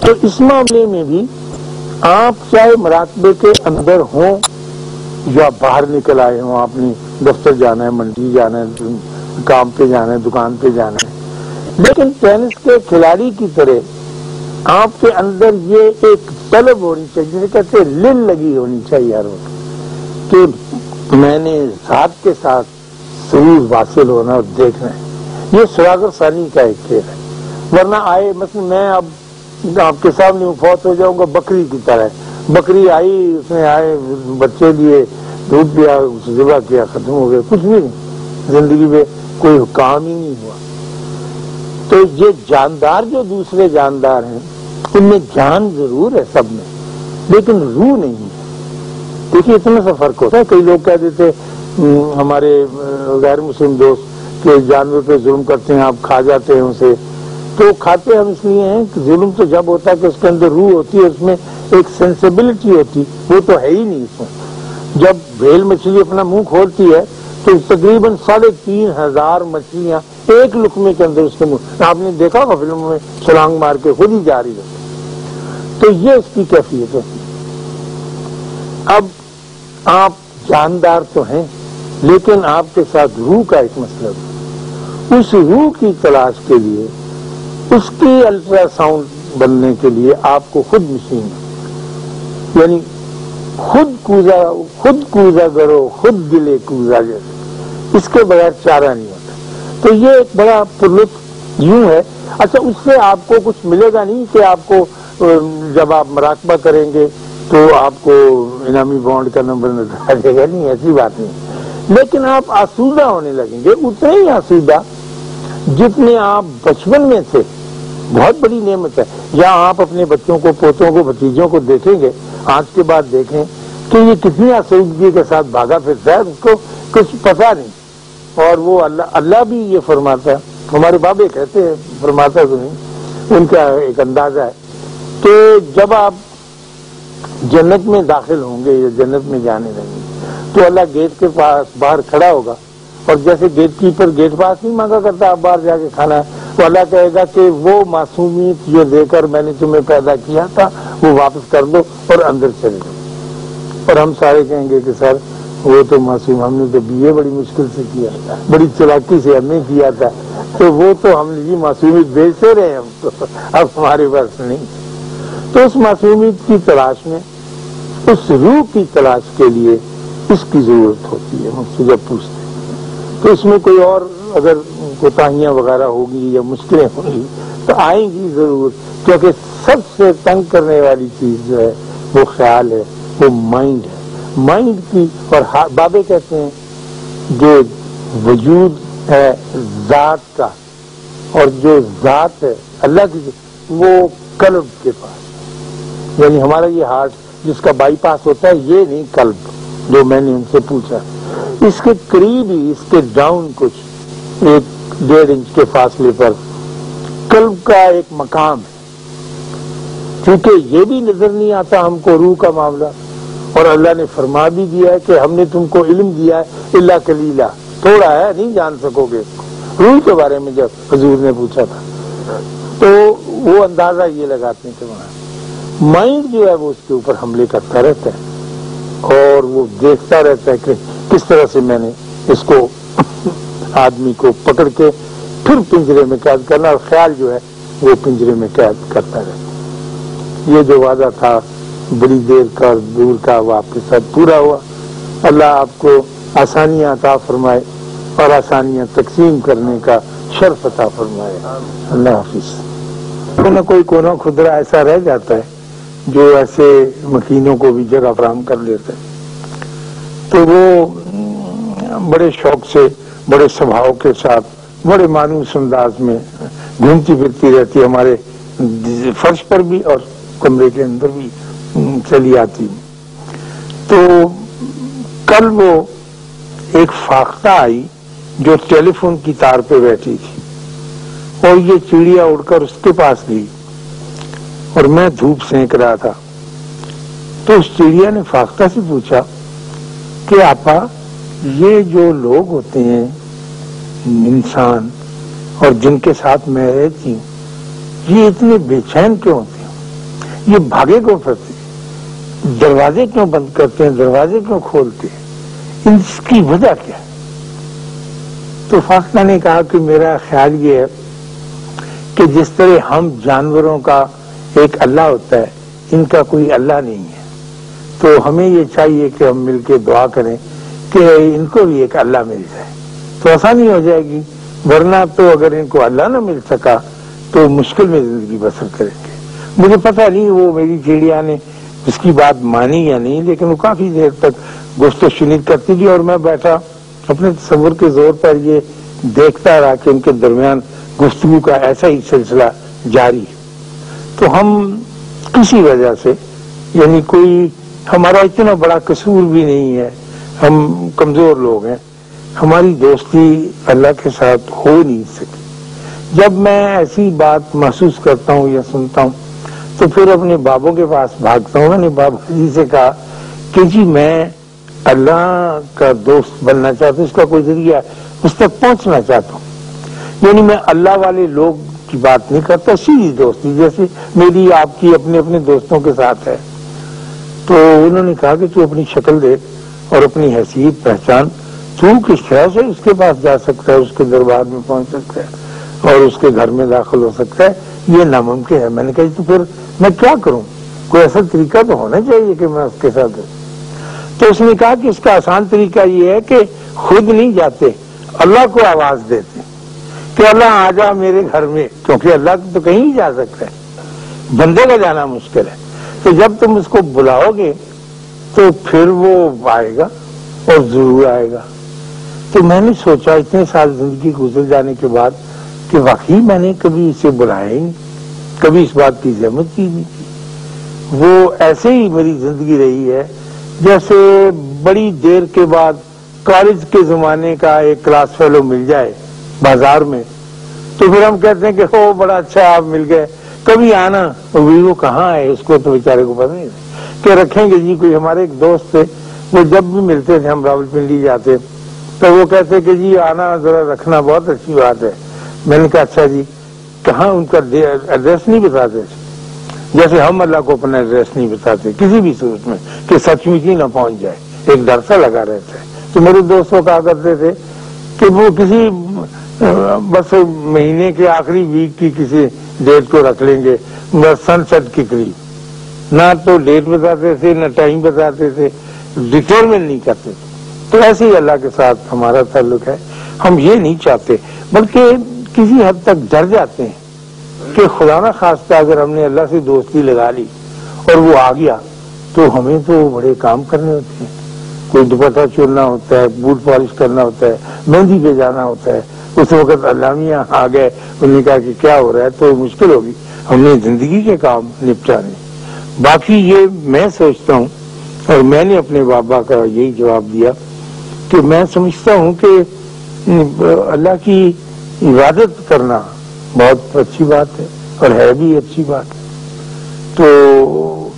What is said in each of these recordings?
تو اس معاملے میں بھی آپ چاہے مراقبے کے اندر ہوں یا باہر نکل آئے ہوں، آپ نے دفتر جانا ہے، منڈی جانا ہے، کام پہ جانا ہے، دکان پہ جانا ہے، لیکن ٹینس کے کھلاڑی کی طرح آپ کے اندر یہ ایک طلب ہونی چاہیے، جسے کہتے ہیں لل لگی ہونی چاہیے ہر وقت کہ میں نے ذات کے ساتھ سرور واصل ہونا اور دیکھنا ہے۔ یہ سراغ ثانی کا ایک کھیل ہے، ورنہ آئے مثلا میں اب آپ کے سامنے فوت ہو جاؤں گا بکری کی طرح، بکری آئی، اس نے آئے بچے لیے، دودھ دیا، ذبح کیا، ختم ہو گیا، کچھ بھی نہیں، زندگی میں کوئی کام ہی نہیں ہوا۔ تو یہ جاندار جو دوسرے جاندار ہیں ان میں جان ضرور ہے سب میں، لیکن روح نہیں ہے۔ دیکھیے اتنا سا فرق ہوتا ہے۔ کئی لوگ کہہ دیتے ہمارے غیر مسلم دوست کہ جانور پہ ظلم کرتے ہیں، آپ کھا جاتے ہیں اسے، تو کھاتے ہم اس لیے ہیں کہ ظلم تو جب ہوتا ہے کہ اس کے اندر روح ہوتی ہے، اس میں ایک سینسیبلٹی ہوتی، وہ تو ہے ہی نہیں اس میں۔ جب بھیل مچھلی اپنا منہ کھولتی ہے تو تقریباً 3500 مچھلیاں ایک لقمے کے اندر اس کے منہ، آپ نے دیکھا ہوگا فلموں میں، چھلانگ مار کے خود ہی جا رہی ہے۔ تو یہ اس کی کیفیت ہے۔ اب آپ جاندار تو ہیں لیکن آپ کے ساتھ روح کا ایک مسئلہ ہے۔ اس روح کی تلاش کے لیے، اس کی الٹرا ساؤنڈ بننے کے لیے آپ کو خود مشین، یعنی خود کوزا کرو، خود دلے کوزا، جیسے اس کے بغیر چارہ نہیں ہوتا۔ تو یہ ایک بڑا پرلطف یوں ہے۔ اچھا، اس سے آپ کو کچھ ملے گا نہیں کہ آپ کو جب آپ مراقبہ کریں گے تو آپ کو انعامی بانڈ کا نمبر نظر آ جائے گا، نہیں، ایسی بات نہیں، لیکن آپ آسودہ ہونے لگیں گے، اتنے ہی آسودہ جتنے آپ بچپن میں تھے۔ بہت بڑی نعمت ہے۔ یا آپ اپنے بچوں کو، پوتوں کو، بھتیجوں کو دیکھیں گے، آج کے بعد دیکھیں کہ یہ کتنی آسودگی کے ساتھ بھاگا پھرتا ہے، اس کو کچھ پتا نہیں۔ اور وہ اللہ بھی یہ فرماتا ہے، ہمارے بابے کہتے ہیں، فرماتا تو نہیں، ان کا ایک اندازہ ہے کہ جب آپ جنت میں داخل ہوں گے یا جنت میں جانے لگیں گے تو اللہ گیٹ کے پاس باہر کھڑا ہوگا، اور جیسے گیٹ کیپر گیٹ پاس نہیں مانگا کرتا آپ باہر جا کے کھانا ہے، تو اللہ کہے گا کہ وہ معصومیت جو دے کر میں نے تمہیں پیدا کیا تھا وہ واپس کر دو اور اندر چلے جاؤ۔ اور ہم سارے کہیں گے کہ سر وہ تو معصوم، ہم نے تو BA بڑی مشکل سے کیا، بڑی چلاکی سے ہم نے کیا تھا، تو وہ تو ہم یہ معصومیت بیچتے رہے، ہم تو اب ہمارے پاس نہیں۔ تو اس معصومیت کی تلاش میں، اس روح کی تلاش کے لیے اس کی ضرورت ہوتی ہے۔ مجھ سے جب پوچھتے ہیں تو اس میں کوئی اور اگر کوتاہیاں وغیرہ ہوگی یا مشکلیں ہوں گی تو آئیں گی ضرور، کیونکہ سب سے تنگ کرنے والی چیز جو ہے وہ خیال ہے، وہ مائنڈ ہے۔ مائنڈ کی، اور بابے کہتے ہیں جو وجود ہے ذات کا، اور جو ذات ہے اللہ کی، وہ قلب کے پاس، یعنی ہمارا یہ ہارٹ جس کا بائی پاس ہوتا ہے، یہ نہیں قلب جو میں نے ان سے پوچھا، اس کے قریب ہی، اس کے ڈاؤن کچھ 1-1.5 انچ کے فاصلے پر قلب کا ایک مقام ہے۔ کیونکہ یہ بھی نظر نہیں آتا ہم کو روح کا معاملہ، اور اللہ نے فرما بھی دیا ہے کہ ہم نے تم کو علم دیا ہے الا قلیلا، تھوڑا ہے، نہیں جان سکو گے۔ روح کے بارے میں جب حضور نے پوچھا تھا تو وہ اندازہ یہ لگاتے ہیں کہ وہاں مائنڈ جو ہے وہ اس کے اوپر حملے کرتا رہتا ہے، اور وہ دیکھتا رہتا ہے کہ کس طرح سے میں نے اس کو آدمی کو پکڑ کے پھر پنجرے میں قید کرنا، اور خیال جو ہے وہ پنجرے میں قید کرتا رہتا۔ یہ جو وعدہ تھا بڑی دیر کا اور دور کا، وہ آپ کے ساتھ پورا ہوا۔ اللہ آپ کو آسانیاں عطا فرمائے اور آسانیاں تقسیم کرنے کا شرف عطا فرمائے۔ اللہ حافظ۔ کوئی نہ کوئی کونا خدرہ ایسا رہ جاتا ہے جو ایسے مکینوں کو بھی جگہ فراہم کر لیتا ہے، تو وہ بڑے شوق سے، بڑے سبھاؤ کے ساتھ، بڑے مانوس انداز میں گھومتی پھرتی رہتی ہے، ہمارے فرش پر بھی اور کمرے کے اندر بھی چلی آتی۔ تو کل وہ ایک فاختہ آئی جو ٹیلی فون کی تار پہ بیٹھی تھی، اور یہ چڑیا اڑ کر اس کے پاس گئی، اور میں دھوپ سینک رہا تھا۔ تو اس چڑیا نے فاختہ سے پوچھا کہ آپا، یہ جو لوگ ہوتے ہیں انسان اور جن کے ساتھ میں رہتی ہوں، یہ اتنے بے چین کیوں ہوتے ہیں؟ یہ بھاگے کیوں پھرتے ہیں؟ دروازے کیوں بند کرتے ہیں؟ دروازے کیوں کھولتے ہیں؟ اس کی وجہ کیا ہے؟ تو فاختہ نے کہا کہ میرا خیال یہ ہے کہ جس طرح ہم جانوروں کا ایک اللہ ہوتا ہے، ان کا کوئی اللہ نہیں ہے، تو ہمیں یہ چاہیے کہ ہم مل کے دعا کریں کہ ان کو بھی ایک اللہ مل جائے تو آسانی ہو جائے گی، ورنہ تو اگر ان کو اللہ نہ مل سکا تو مشکل میں زندگی بسر کریں گے۔ مجھے پتہ نہیں وہ میری چڑیا نے اس کی بات مانی یا نہیں، لیکن وہ کافی دیر تک گفت و شنید کرتی تھی اور میں بیٹھا اپنے تصور کے زور پر یہ دیکھتا رہا کہ ان کے درمیان گفتگو کا ایسا ہی سلسلہ جاری۔ تو ہم کسی وجہ سے، یعنی کوئی ہمارا اتنا بڑا قصور بھی نہیں ہے، ہم کمزور لوگ ہیں، ہماری دوستی اللہ کے ساتھ ہو نہیں سکی۔ جب میں ایسی بات محسوس کرتا ہوں یا سنتا ہوں تو پھر اپنے بابوں کے پاس بھاگتا ہوں۔ میں نے بابا جی سے کہا کہ جی میں اللہ کا دوست بننا چاہتا ہوں، اس کا کوئی ذریعہ اس تک پہنچنا چاہتا ہوں، یعنی میں اللہ والے لوگ کی بات نہیں کرتا، سیدھی دوستی جیسے میری آپ کی اپنے اپنے دوستوں کے ساتھ ہے۔ تو انہوں نے کہا کہ تو اپنی شکل دیکھ اور اپنی حیثیت پہچان، تو کس طرح سے اس کے پاس جا سکتا ہے، اس کے دربار میں پہنچ سکتا ہے اور اس کے گھر میں داخل ہو سکتا ہے، یہ ناممکن ہے۔ میں نے کہا تو پھر میں کیا کروں؟ کوئی ایسا طریقہ تو ہونا چاہیے کہ میں اس کے ساتھ ہوں۔ تو اس نے کہا کہ اس کا آسان طریقہ یہ ہے کہ خود نہیں جاتے، اللہ کو آواز دیتے کہ اللہ آ جا میرے گھر میں، کیونکہ اللہ تو کہیں ہی جا سکتا ہے، بندے کا جانا مشکل ہے۔ تو جب تم اس کو بلاؤ گے تو پھر وہ آئے گا اور ضرور آئے گا۔ تو میں نے سوچا اتنے سال زندگی گزر جانے کے بعد کہ واقعی میں نے کبھی اسے بلایا ہی نہیں، کبھی اس بات کی زحمت کی نہیں کی۔ وہ ایسے ہی میری زندگی رہی ہے جیسے بڑی دیر کے بعد کالج کے زمانے کا ایک کلاس فیلو مل جائے بازار میں، تو پھر ہم کہتے ہیں کہ ہو بڑا اچھا آپ مل گئے، کبھی آنا۔ وہ کہاں ہے، اس کو تو بیچارے کو پتہ نہیں کہ رکھیں گے جی۔ کوئی ہمارے ایک دوست تھے، وہ جب بھی ملتے تھے ہم راولپنڈی جاتے تو وہ کہتے کہ جی آنا ذرا رکھنا، بہت اچھی بات ہے۔ میں نے کہا اچھا جی، کہاں ان کا ایڈریس نہیں بتاتے تھے، جیسے ہم اللہ کو اپنا ایڈریس نہیں بتاتے کسی بھی صورت میں کہ سچ مچ ہی نہ پہنچ جائے، ایک ڈر سا لگا رہتا ہے۔ تو میرے دوستوں کہا کرتے تھے کہ وہ کسی بس مہینے کے آخری ویک کی کسی ڈیٹ کو رکھ لیں گے، بس سن سیٹ کے قریب، نہ تو ڈیٹ بتاتے تھے نہ ٹائم بتاتے تھے، ڈیٹرمن نہیں کرتے تھے۔ تو ایسے ہی اللہ کے ساتھ ہمارا تعلق ہے، ہم یہ نہیں چاہتے بلکہ کسی حد تک ڈر جاتے ہیں کہ خدا نہ خواستہ اگر ہم نے اللہ سے دوستی لگا لی اور وہ آ گیا تو ہمیں تو بڑے کام کرنے ہوتے ہیں، کوئی دوپٹہ چننا ہوتا ہے، بوٹ پالش کرنا ہوتا ہے، مہندی پہ جانا ہوتا ہے۔ اس وقت علامہ آ گئے، انہوں نے کہا کہ کیا ہو رہا ہے، تو مشکل ہوگی، ہم نے زندگی کے کام نپٹانے۔ باقی یہ میں سوچتا ہوں اور میں نے اپنے بابا کا یہی جواب دیا کہ میں سمجھتا ہوں کہ اللہ کی عبادت کرنا بہت اچھی بات ہے اور ہے بھی اچھی بات ہے۔ تو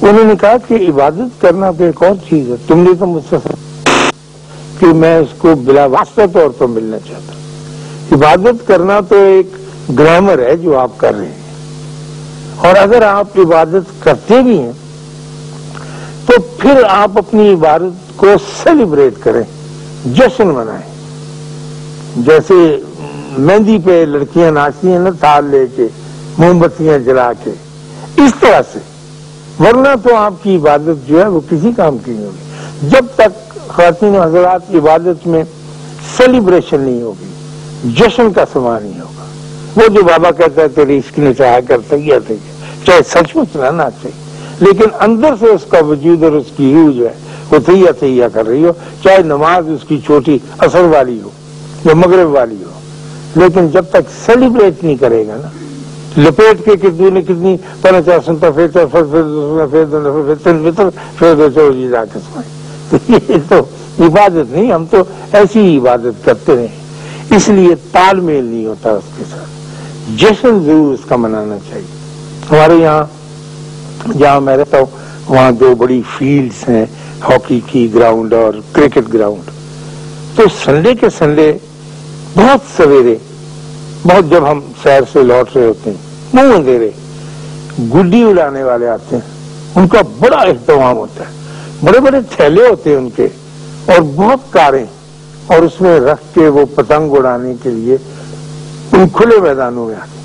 انہوں نے کہا کہ عبادت کرنا تو ایک اور چیز ہے، تم نے تو مجھ سے کہ میں اس کو بلا واسطہ طور پر ملنا چاہتا ہوں۔ عبادت کرنا تو ایک گرامر ہے جو آپ کر رہے ہیں، اور اگر آپ عبادت کرتے بھی ہیں تو پھر آپ اپنی عبادت کو سیلیبریٹ کریں، جشن منائیں۔ جیسے مہندی پہ لڑکیاں ناچتی ہیں نا، تھال لے کے، موم بتیاں جلا کے، اس طرح سے، ورنہ تو آپ کی عبادت جو ہے وہ کسی کام کی نہیں ہوگی۔ جب تک خواتین و حضرات عبادت میں سیلیبریشن نہیں ہوگی، جشن کا سما نہیں ہوگا، وہ جو بابا کہتا ہے تیری عشق نے چاہا کر سیا تھے، چاہے سچ مچ نہ ناچے لیکن اندر سے اس کا وجود اور اس کی روح جو ہے وہ تھیا تھیا کر رہی ہو، چاہے نماز اس کی چھوٹی اثر والی ہو یا مغرب والی ہو، لیکن جب تک سیلیبریٹ نہیں کرے گا نا، لپیٹ کے کتنی پہلے چاہ سنتا پھر چلو جی جا کے سنائیں، یہ تو عبادت نہیں، ہم تو ایسی ہی عبادت کرتے رہے، اس لیے تال میل نہیں ہوتا اس کے ساتھ۔ جشن ضرور اس کا منانا چاہیے۔ ہمارے یہاں جہاں میں رہتا ہوں وہاں دو بڑی فیلڈز ہیں، ہاکی کی گراؤنڈ اور کرکٹ گراؤنڈ۔ تو سنڈے کے سنڈے بہت سویرے، بہت جب ہم سیر سے لوٹ رہے ہوتے ہیں، منہ اندھیرے، گڈی اڑانے والے آتے ہیں، ان کا بڑا اہتمام ہوتا ہے، بڑے بڑے تھیلے ہوتے ہیں ان کے اور بہت کاریں، اور اس میں رکھ کے وہ پتنگ اڑانے کے لیے ان کھلے میدانوں میں آتے ہیں۔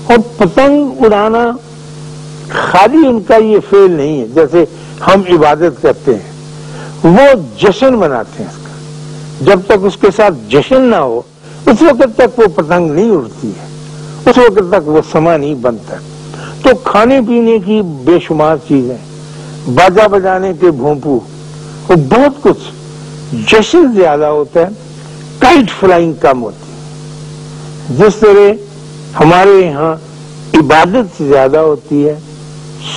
اور پتنگ اڑانا خالی ان کا یہ فعل نہیں ہے جیسے ہم عبادت کرتے ہیں، وہ جشن مناتے ہیں اس کا۔ جب تک اس کے ساتھ جشن نہ ہو اس وقت تک وہ پتنگ نہیں اڑتی ہے، اس وقت تک وہ سما نہیں بنتا۔ تو کھانے پینے کی بے شمار چیزیں، باجا بجانے کے بھونپو، اور بہت کچھ، جشن زیادہ ہوتا ہے، کائٹ فلائنگ کم ہوتی ہے۔ جس طرح ہمارے یہاں عبادت زیادہ ہوتی ہے،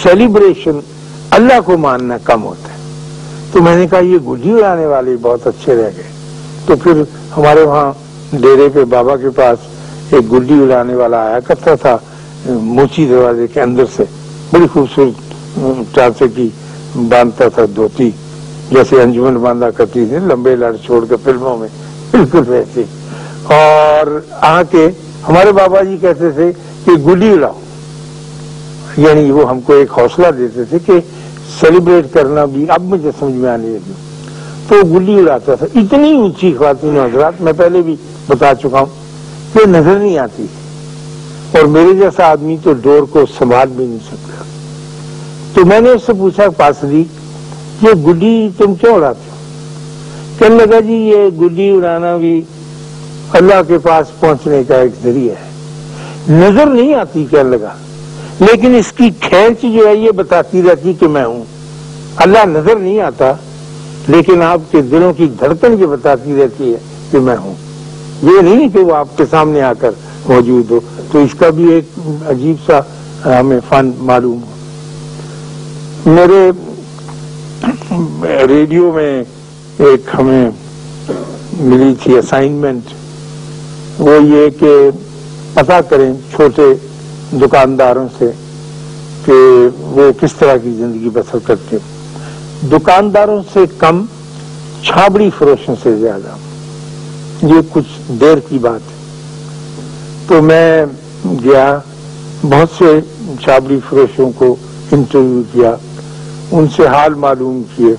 سیلیبریشن، اللہ کو ماننا کم ہوتا ہے۔ تو میں نے کہا یہ گڈی اڑانے والے بہت اچھے رہ گئے۔ تو پھر ہمارے وہاں ڈیرے پہ بابا کے پاس ایک گڈی اڑانے والا آیا کرتا تھا، موچی دروازے کے اندر سے، بڑی خوبصورت چارسے کی باندھتا تھا دھوتی، جیسے انجمن باندھا کرتی تھی لمبے لڑ چھوڑ کے فلموں میں، بالکل ویسے۔ اور آ کے ہمارے بابا جی کہتے تھے کہ گڈی اڑاؤ، یعنی وہ ہم کو ایک حوصلہ دیتے تھے کہ سیلیبریٹ کرنا بھی اب مجھے سمجھ میں آنے لگی۔ تو گڈی اڑاتا تھا، اتنی اونچی خواتین حضرات، میں پہلے بھی بتا چکا ہوں کہ نظر نہیں آتی، اور میرے جیسا آدمی تو ڈور کو سنبھال بھی نہیں سکتا۔ تو میں نے اس سے پوچھا پاسری یہ گڈی تم کیوں اڑاتے ہو؟ کہنے لگا جی یہ گڈی اڑانا بھی اللہ کے پاس پہنچنے کا ایک ذریعہ ہے، نظر نہیں آتی کہنے لگا، لیکن اس کی کھینچ جو ہے یہ بتاتی رہتی کہ میں ہوں۔ اللہ نظر نہیں آتا لیکن آپ کے دلوں کی دھڑکن یہ بتاتی رہتی ہے کہ میں ہوں، یہ نہیں کہ وہ آپ کے سامنے آ کر موجود ہو۔ تو اس کا بھی ایک عجیب سا ہمیں فن معلوم ہو۔ میرے ریڈیو میں ایک ہمیں ملی تھی اسائنمنٹ، وہ یہ کہ پتہ کریں چھوٹے دکانداروں سے کہ وہ کس طرح کی زندگی بسر کرتے ہیں، دکانداروں سے کم، چھابڑی فروشوں سے زیادہ۔ یہ کچھ دیر کی بات ہے۔ تو میں گیا، بہت سے چھابڑی فروشوں کو انٹرویو کیا، ان سے حال معلوم کیے۔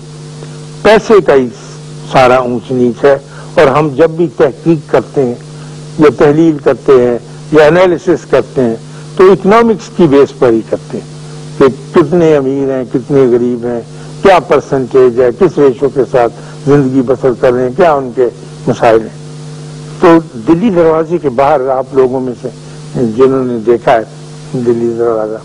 پیسے کا ہی سارا اونچ نیچ ہے، اور ہم جب بھی تحقیق کرتے ہیں یا تحلیل کرتے ہیں یا انالیسس کرتے ہیں تو اکنامکس کی بیس پر ہی کرتے ہیں کہ کتنے امیر ہیں، کتنے غریب ہیں، کیا پرسنٹیج ہے، کس ریشو کے ساتھ زندگی بسر کر رہے ہیں، کیا ان کے مسائل ہیں۔ تو دلی دروازے کے باہر آپ لوگوں میں سے جنہوں نے دیکھا ہے دلی دروازہ،